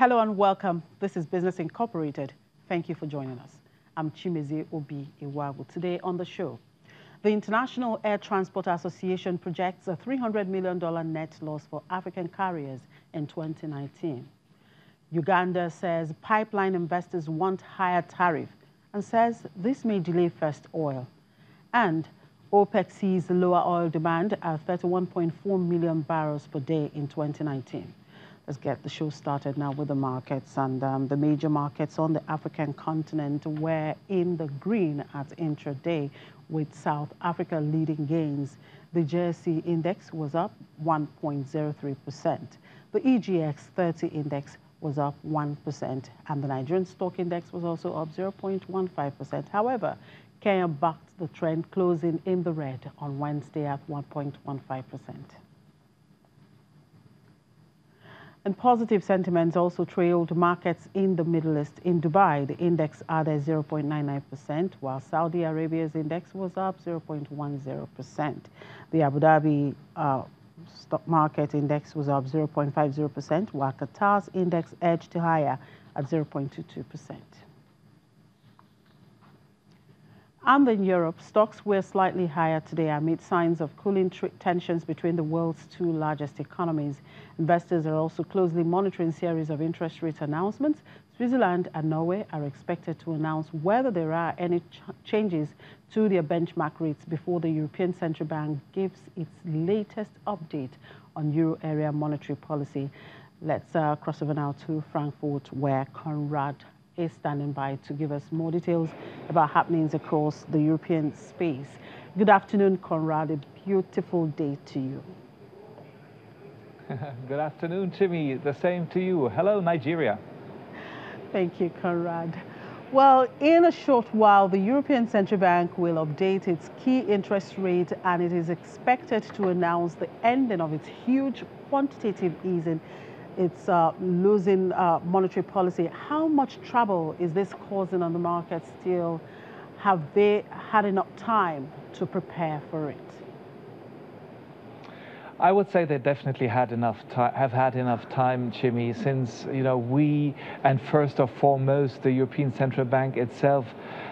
Hello and welcome. This is Business Incorporated. Thank you for joining us. I'm Chimeze Obi Iwagu. Today on the show, the International Air Transport Association projects a $300 million net loss for African carriers in 2019. Uganda says pipeline investors want higher tariff and says this may delay first oil. And OPEC sees lower oil demand at 31.4 million barrels per day in 2019. Let's get the show started now with the markets, and the major markets on the African continent were in the green at intraday, with South Africa leading gains. The JSE index was up 1.03%. The EGX 30 index was up 1%, and the Nigerian stock index was also up 0.15%. However, Kenya bucked the trend, closing in the red on Wednesday at 1.15%. And positive sentiments also trailed markets in the Middle East. In Dubai, the index added 0.99%, while Saudi Arabia's index was up 0.10%. The Abu Dhabi stock market index was up 0.50%, while Qatar's index edged higher at 0.22%. And in Europe, stocks were slightly higher today amid signs of cooling tensions between the world's two largest economies. Investors are also closely monitoring a series of interest rate announcements. Switzerland and Norway are expected to announce whether there are any changes to their benchmark rates before the European Central Bank gives its latest update on euro area monetary policy. Let's cross over now to Frankfurt, where Conrad is standing by to give us more details about happenings across the European space. Good afternoon, Conrad. A beautiful day to you. Good afternoon, Chimmy. The same to you. Hello, Nigeria. Thank you, Conrad. Well, in a short while, the European Central Bank will update its key interest rate, and it is expected to announce the ending of its huge quantitative easing. It's losing monetary policy. How much trouble is this causing on the market still? Have they had enough time to prepare for it? I would say they definitely have had enough time, Chimmy, since we, and first and foremost the European Central Bank itself,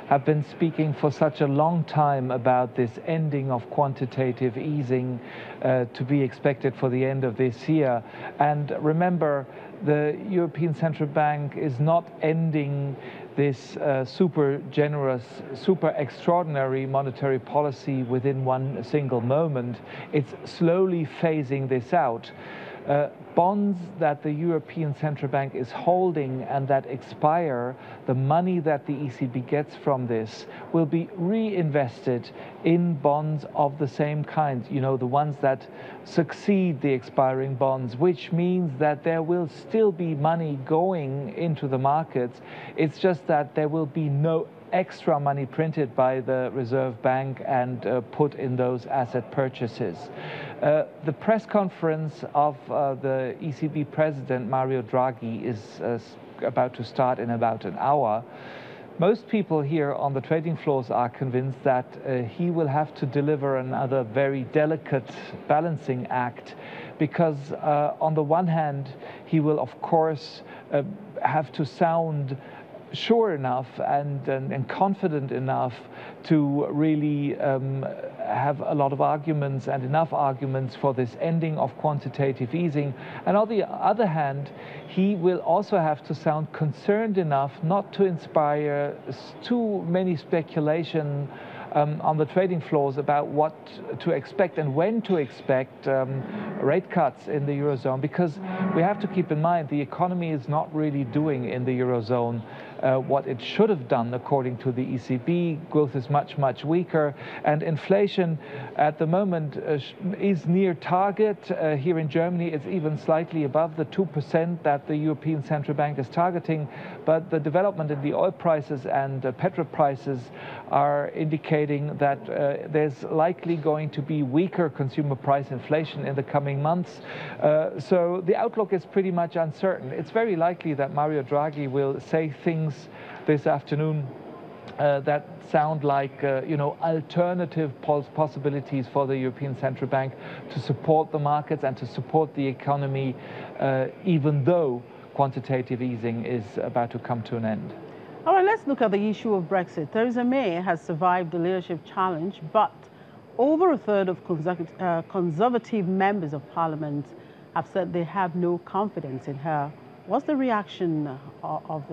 have been speaking for such a long time about this ending of quantitative easing to be expected for the end of this year. And remember, the European Central Bank is not ending this super generous, super extraordinary monetary policy within one single moment. It's slowly phasing this out. Bonds that the European Central Bank is holding and that expire, the money that the ECB gets from this will be reinvested in bonds of the same kind, the ones that succeed the expiring bonds, which means that there will still be money going into the markets. It's just that there will be no extra money printed by the Reserve Bank and put in those asset purchases. The press conference of the ECB President Mario Draghi is about to start in about an hour. Most people here on the trading floors are convinced that he will have to deliver another very delicate balancing act, because on the one hand, he will of course have to sound sure enough and confident enough to really have a lot of arguments and enough arguments for this ending of quantitative easing. And on the other hand, he will also have to sound concerned enough not to inspire too many speculation on the trading floors about what to expect and when to expect rate cuts in the Eurozone, because we have to keep in mind the economy is not really doing in the Eurozone what it should have done according to the ECB. Growth is much, much weaker, and inflation at the moment is near target. Here in Germany, it's even slightly above the 2% that the European Central Bank is targeting, but the development in the oil prices and petrol prices are indicating that there's likely going to be weaker consumer price inflation in the coming months. So the outlook is pretty much uncertain. It's very likely that Mario Draghi will say things this afternoon that sound like alternative possibilities for the European Central Bank to support the markets and to support the economy, even though quantitative easing is about to come to an end. All right, let's look at the issue of Brexit. Theresa May has survived the leadership challenge, but over a third of Conservative members of Parliament have said they have no confidence in her. What's the reaction on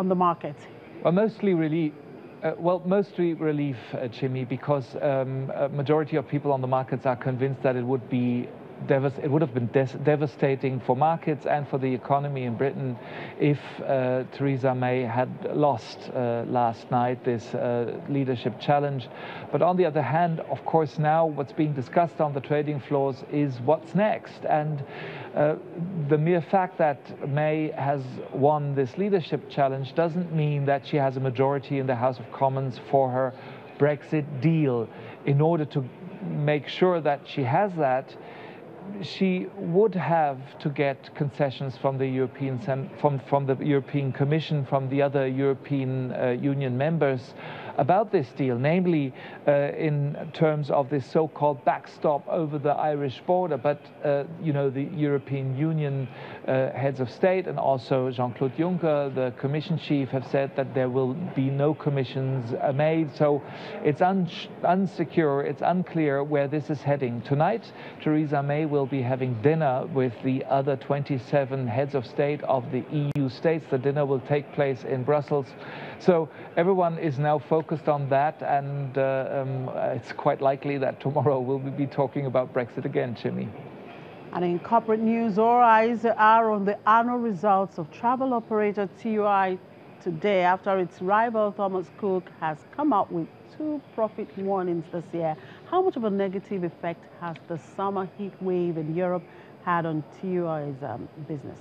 the market? Well, mostly relief, Chimi, because a majority of people on the markets are convinced that it would have been devastating for markets and for the economy in Britain if Theresa May had lost last night this leadership challenge. But on the other hand, of course, now what's being discussed on the trading floors is what's next. And the mere fact that May has won this leadership challenge doesn't mean that she has a majority in the House of Commons for her Brexit deal. In order to make sure that she has that, she would have to get concessions from the from the European Commission, from the other European Union members about this deal, namely in terms of this so-called backstop over the Irish border. But you know, the European Union heads of state and also Jean-Claude Juncker, the Commission chief, have said that there will be no commissions made. So it's unsecure, it's unclear where this is heading. Tonight, Theresa May will be having dinner with the other 27 heads of state of the EU states. The dinner will take place in Brussels. So everyone is now focused on that, and it's quite likely that tomorrow we'll be talking about Brexit again, Chimi. And in corporate news, all eyes are on the annual results of travel operator TUI today after its rival Thomas Cook has come out with 2 profit warnings this year. How much of a negative effect has the summer heat wave in Europe had on TUI's business?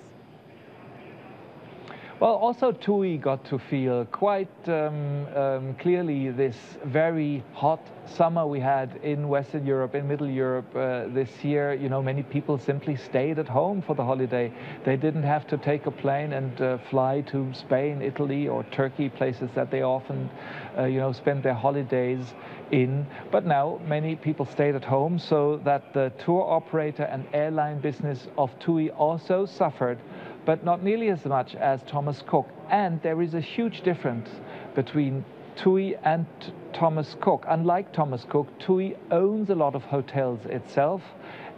Well, also TUI got to feel quite clearly this very hot summer we had in Western Europe, in Middle Europe this year. You know, many people simply stayed at home for the holiday. They didn't have to take a plane and fly to Spain, Italy, or Turkey, places that they often, you know, spend their holidays in. But now many people stayed at home, so that the tour operator and airline business of TUI also suffered, but not nearly as much as Thomas Cook. And there is a huge difference between TUI and Thomas Cook. Unlike Thomas Cook, TUI owns a lot of hotels itself,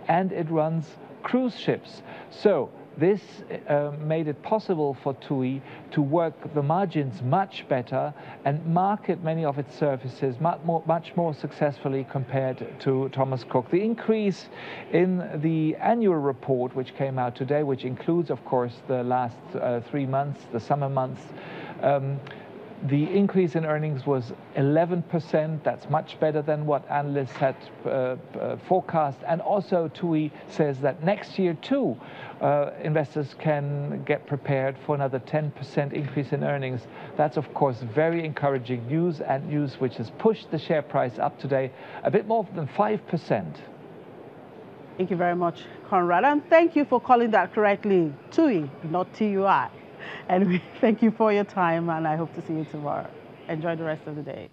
and it runs cruise ships. So this made it possible for TUI to work the margins much better and market many of its services much more successfully compared to Thomas Cook. The increase in the annual report, which came out today, which includes, of course, the last 3 months, the summer months, the increase in earnings was 11%. That's much better than what analysts had forecast. And also TUI says that next year too, investors can get prepared for another 10% increase in earnings. That's of course very encouraging news, and news which has pushed the share price up today a bit more than 5%. Thank you very much, Conrad. And thank you for calling that correctly. TUI, not TUI. And thank you for your time, and I hope to see you tomorrow. Enjoy the rest of the day.